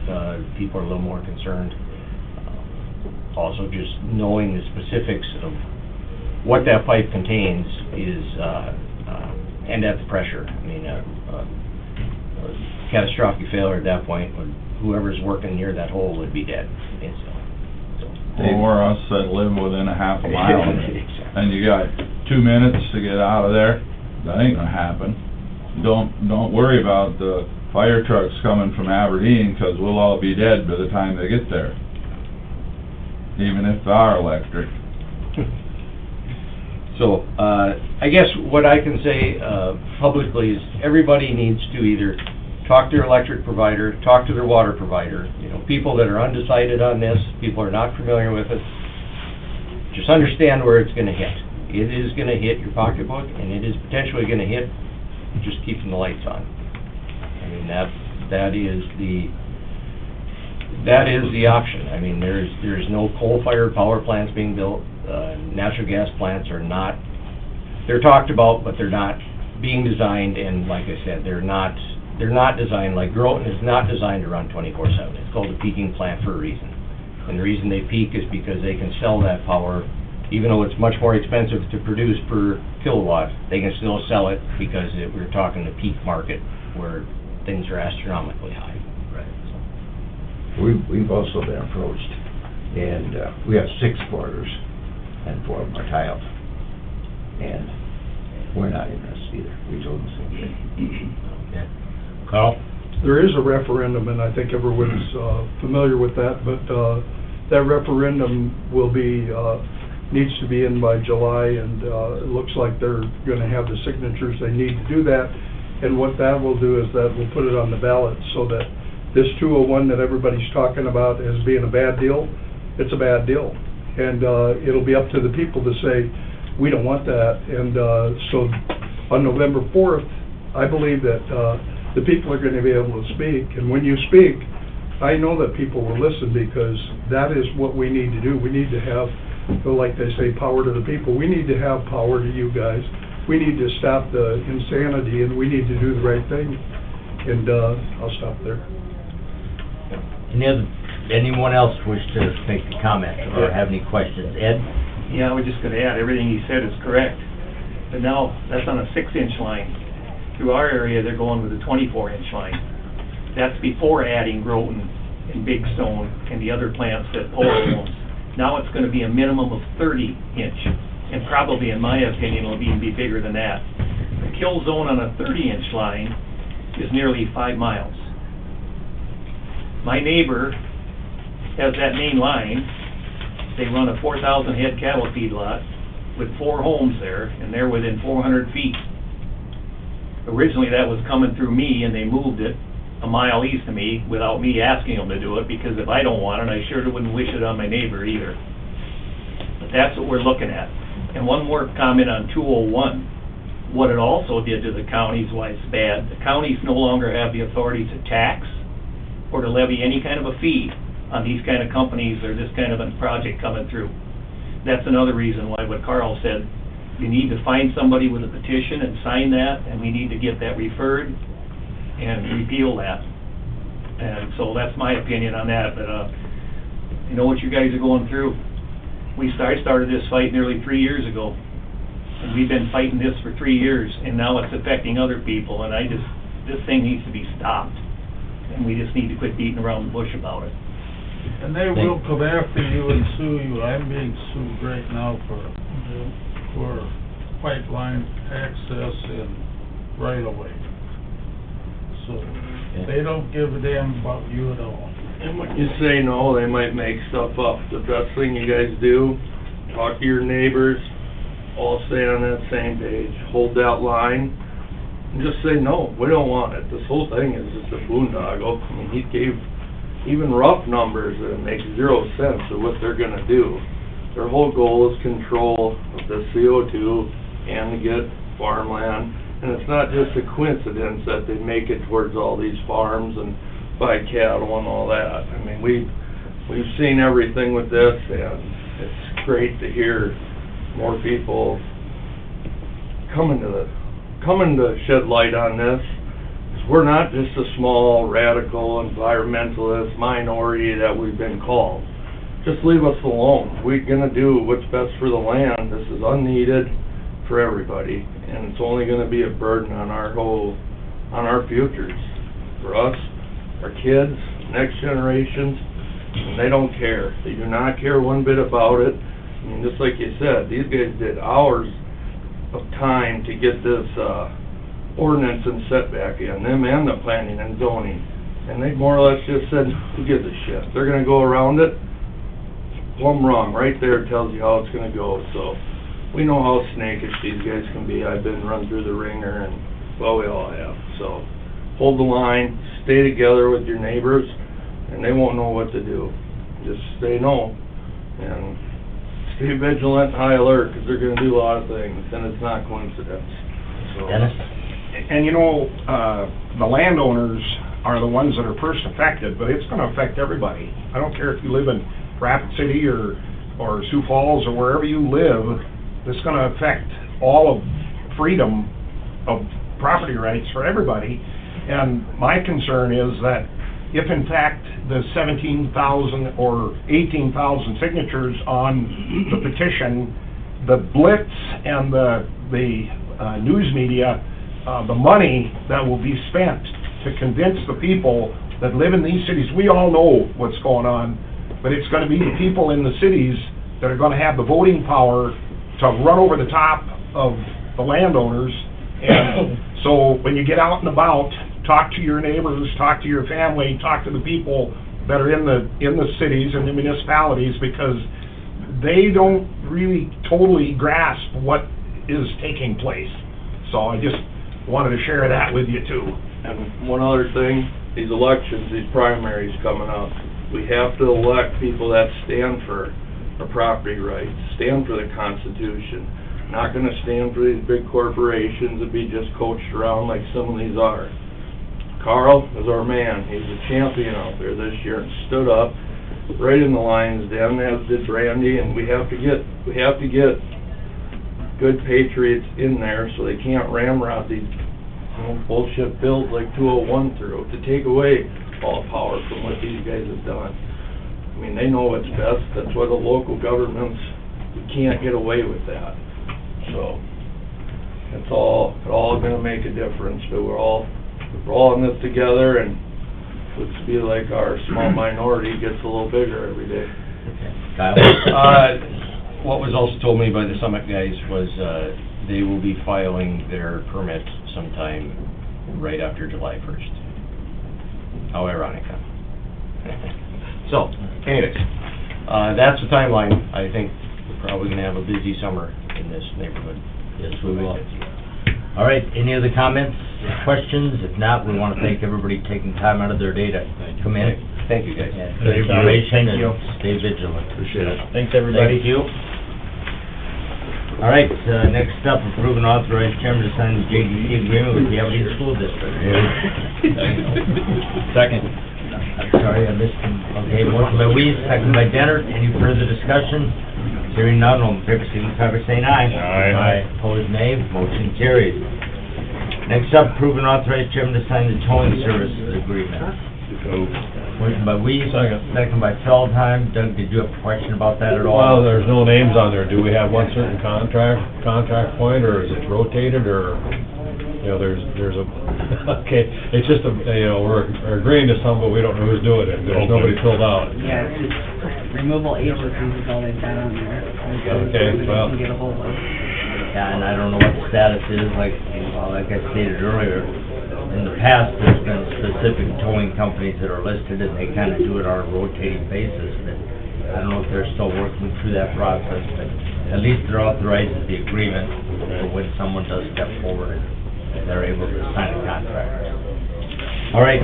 people are a little more concerned. Also, just knowing the specifics of what that pipe contains is, and at the pressure. I mean, catastrophic failure at that point, whoever's working near that hole would be dead instantly. Or us that live within a half a mile, and you got 2 minutes to get out of there, that ain't gonna happen. Don't worry about the fire trucks coming from Aberdeen, 'cause we'll all be dead by the time they get there, even if they are electric. So, I guess what I can say publicly is everybody needs to either talk to their electric provider, talk to their water provider. People that are undecided on this, people who are not familiar with it, just understand where it's going to hit. It is going to hit your pocketbook, and it is potentially going to hit just keeping the lights on. I mean, that is the option. I mean, there's no coal-fired power plants being built. Natural gas plants are not, they're talked about, but they're not being designed, and like I said, they're not designed, like Groton is not designed to run 24/7. It's called a peaking plant for a reason. And the reason they peak is because they can sell that power, even though it's much more expensive to produce per kilowatt, they can still sell it because we're talking the peak market where things are astronomically high. Right. We've also been approached, and we have 6 quarters, and 4 of them are tiled. And we're not interested either. We told them the same thing. Kyle? there is a referendum, and I think everyone's familiar with that, but that referendum will be, needs to be in by July, and it looks like they're gonna have the signatures they need to do that. And what that will do is that will put it on the ballot, so that this 201 that everybody's talking about as being a bad deal, it's a bad deal. And it'll be up to the people to say, we don't want that. And so on November 4th, I believe that the people are gonna be able to speak. And when you speak, I know that people will listen, because that is what we need to do. We need to have, like they say, power to the people. We need to have power to you guys. We need to stop the insanity, and we need to do the right thing. And I'll stop there. Anyone else wish to make a comment or have any questions? Ed? Yeah, I was just gonna add, everything he said is correct. But now, that's on a 6-inch line. Through our area, they're going with a 24-inch line. That's before adding Groton and Big Stone and the other plants that Polo owns. Now it's gonna be a minimum of 30-inch, and probably, in my opinion, it'll even be bigger than that. The kill zone on a 30-inch line is nearly 5 miles. My neighbor has that main line. They run a 4,000 head cattle feedlot with 4 homes there, and they're within 400 feet. Originally, that was coming through me, and they moved it a mile east of me without me asking them to do it, because if I don't want it, I sure wouldn't wish it on my neighbor either. But that's what we're looking at. And one more comment on 201. What it also did to the counties, why it's bad, the counties no longer have the authority to tax or to levy any kind of a fee on these kind of companies or this kind of a project coming through. That's another reason why what Carl said, you need to find somebody with a petition and sign that, and we need to get that referred and repeal that. And so that's my opinion on that, but you know what you guys are going through. I started this fight nearly 3 years ago, and we've been fighting this for 3 years, and now it's affecting other people, and this thing needs to be stopped, and we just need to quit beating around the bush about it. And they will come after you and sue you. I'm being sued right now for pipeline access and right of way. So they don't give a damn about you at all. And when you say no, they might make stuff up. The best thing you guys do, talk to your neighbors, all stay on that same page, hold that line, and just say, no, we don't want it. This whole thing is just a boondoggle. I mean, he gave even rough numbers that make 0 sense of what they're gonna do. Their whole goal is control of the CO2 and to get farmland. And it's not just a coincidence that they make it towards all these farms and buy cattle and all that. I mean, we've seen everything with this, and it's great to hear more people coming to shed light on this. 'Cause we're not just a small radical environmentalist minority that we've been called. Just leave us alone. We're gonna do what's best for the land. This is unneeded for everybody, and it's only gonna be a burden on our futures, for us, our kids, next generations, and they don't care. They do not care one bit about it. I mean, just like you said, these guys did hours of time to get this ordinance and setback in, them and the planning and zoning, and they more or less just said, who gives a shit? They're gonna go around it. Plumb wrong. Right there tells you how it's gonna go. So we know how snakish these guys can be. I've been run through the ringer, and well, we all have. So hold the line, stay together with your neighbors, and they won't know what to do. Just say no, and stay vigilant, high alert, because they're gonna do a lot of things, and it's not coincidence. So. Dennis? And you know, the landowners are the ones that are first affected, but it's gonna affect everybody. I don't care if you live in Rapid City or Sioux Falls or wherever you live, it's gonna affect all of freedom of property rights for everybody. And my concern is that if in fact the 17,000 or 18,000 signatures on the petition, the blitz and the news media, the money that will be spent to convince the people that live in these cities, we all know what's going on, but it's going to be the people in the cities that are going to have the voting power to run over the top of the landowners. And so when you get out and about talk to your neighbors, talk to your family, talk to the people that are in the cities and the municipalities, because they don't really totally grasp what is taking place. So I just wanted to share that with you too. And one other thing, these elections, these primaries coming up, we have to elect people that stand for our property rights, stand for the Constitution. Not gonna stand for these big corporations and be just coached around like some of these are. Carl is our man. He's a champion out there this year and stood up right in the lion's den, as did Randy, and we have to get good patriots in there so they can't ramrod these bullshit bills like 201 through to take away all power from what these guys have done. I mean, they know what's best. That's why the local governments, we can't get away with that. So, it's all gonna make a difference, but we're all in this together, and looks to be like our small minority gets a little bigger every day. Kyle? What was also told me by the Summit guys was, they will be filing their permits sometime right after July 1st. How ironic, huh? So, anyways, that's the timeline. I think we're probably gonna have a busy summer in this neighborhood. Yes, we will. All right, any other comments, questions? If not, we want to thank everybody taking time out of their day to come in. Thank you, guys. And good information, Thank you. and stay vigilant. Appreciate it. Thanks, everybody. Thank you. All right, next up, approve and authorize chairman to sign the JDC agreement with the Aberdeen School District. Second. I'm sorry, I missed him. Okay, motion by Weiss, second by Dennert. Any further discussion? Hearing none, all in favor, signify by saying aye. Aye. Opposed, nay. Motion carries. Next up, approve and authorize chairman to sign the towing services agreement. Motion by Weiss, second by Feldheim. Doug, did you have a question about that at all? Well, there's no names on there. Do we have one certain contract point, or is it rotated, or, you know, there's a, okay, it's just we're agreeing to some, but we don't know who's doing it. There's nobody filled out. Yeah, it's just removal agencies is all they've got on there. Okay, well. Can get a hold of. Yeah, and I don't know what the status is, like I stated earlier, in the past, there's been specific towing companies that are listed, and they kind of do it on a rotating basis, but I don't know if they're still working through that process, but at least they're authorized the agreement for when someone does step forward, and they're able to sign a contract. All right,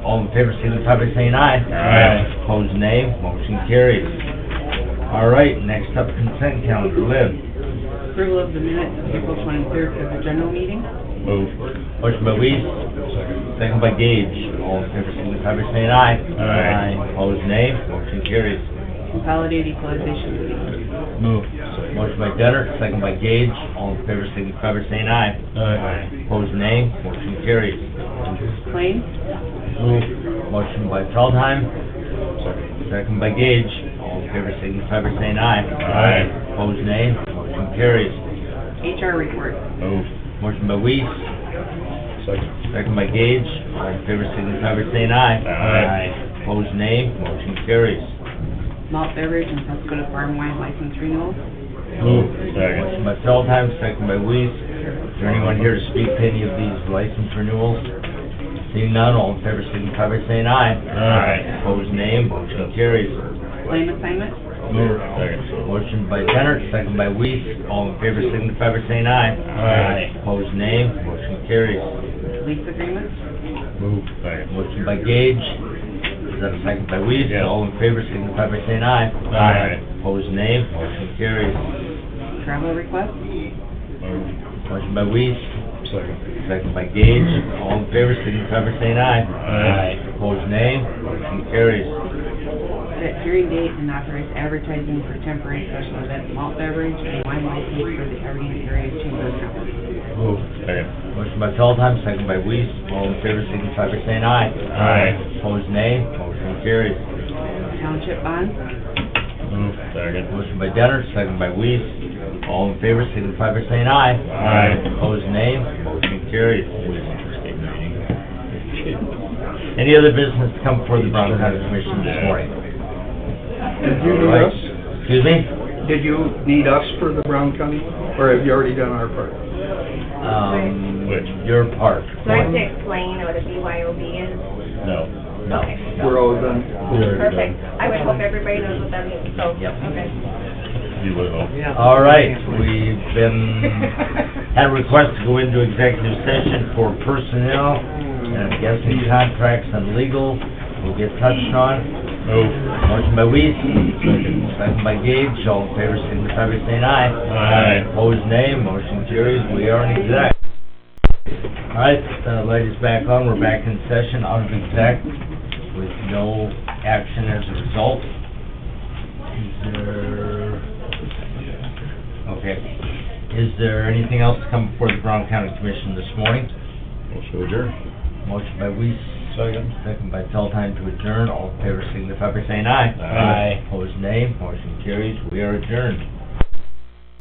all in favor, signify by saying aye. Aye. Opposed, nay. Motion carries. All right, next up, consent calendar. Liv? Approval of the minutes of April 23rd for the general meeting. Move. Motion by Weiss, second by Gage. All in favor, signify by saying aye. Aye. Opposed, nay. Motion carries. Consolidated equalization meeting. Move. Motion by Dennert, second by Gage. All in favor, signify by saying aye. Aye. Opposed, nay. Motion carries. Claims. Move. Motion by Feldheim, second by Gage. All in favor, signify by saying aye. Aye. Opposed, nay. Motion carries. HR report. Move. Motion by Weiss, second by Gage. All in favor, signify by saying aye. Aye. Opposed, nay. Motion carries. Malt beverage and Tuscola farm wine license renewal. Move. Motion by Feldheim, second by Weiss. Is there anyone here to speak to any of these license renewals? Seeing none, all in favor, signify by saying aye. Aye. Opposed, nay. Motion carries. Claim assignment. Move. Motion by Dennert, second by Weiss. All in favor, signify by saying aye. Aye. Opposed, nay. Motion carries. Lease agreement. Move. Motion by Gage. Is that a second by Weiss? Yes. All in favor, signify by saying aye. Aye. Opposed, nay. Motion carries. Travel request. Move. Motion by Weiss, Second. second by Gage. All in favor, signify by saying aye. Aye. Opposed, nay. Motion carries. Set hearing date and authorize advertising for temporary special event malt beverage and wine license for the Aberdeen Area Chamber of Commerce. Move. Second. Motion by Feldheim, second by Weiss. All in favor, signify by saying aye. Aye. Opposed, nay. Motion carries. Township bonds. Move. Second. Motion by Dennert, second by Weiss. All in favor, signify by saying aye. Aye. Opposed, nay. Motion carries. Any other business to come before the Brown County Commission this morning? Did you do All right. this? Excuse me? Did you need us for the Brown County, or have you already done our part? Your part. So I have to explain what a BYOB is? No. No. Okay. We're all done. Perfect. I would hope everybody knows what that means, so, Yep. okay. You would hope. All right, we've had a request to go into executive session for personnel, and I'm guessing contracts and legal will get touched on. Motion by Weiss, second by Gage, all in favor, signify by saying aye. Aye. Opposed, nay, motion carries, we are in exec. All right, light is back on, we're back in session, out of exec, with no action as a result. Is there... Okay. Is there anything else to come before the Brown County Commission this morning? Motion adjourned. Motion by Weiss. Second. Second by Teltime to adjourn. All in favor signify by saying aye. Aye. Opposed, nay. Motion carries. We are adjourned.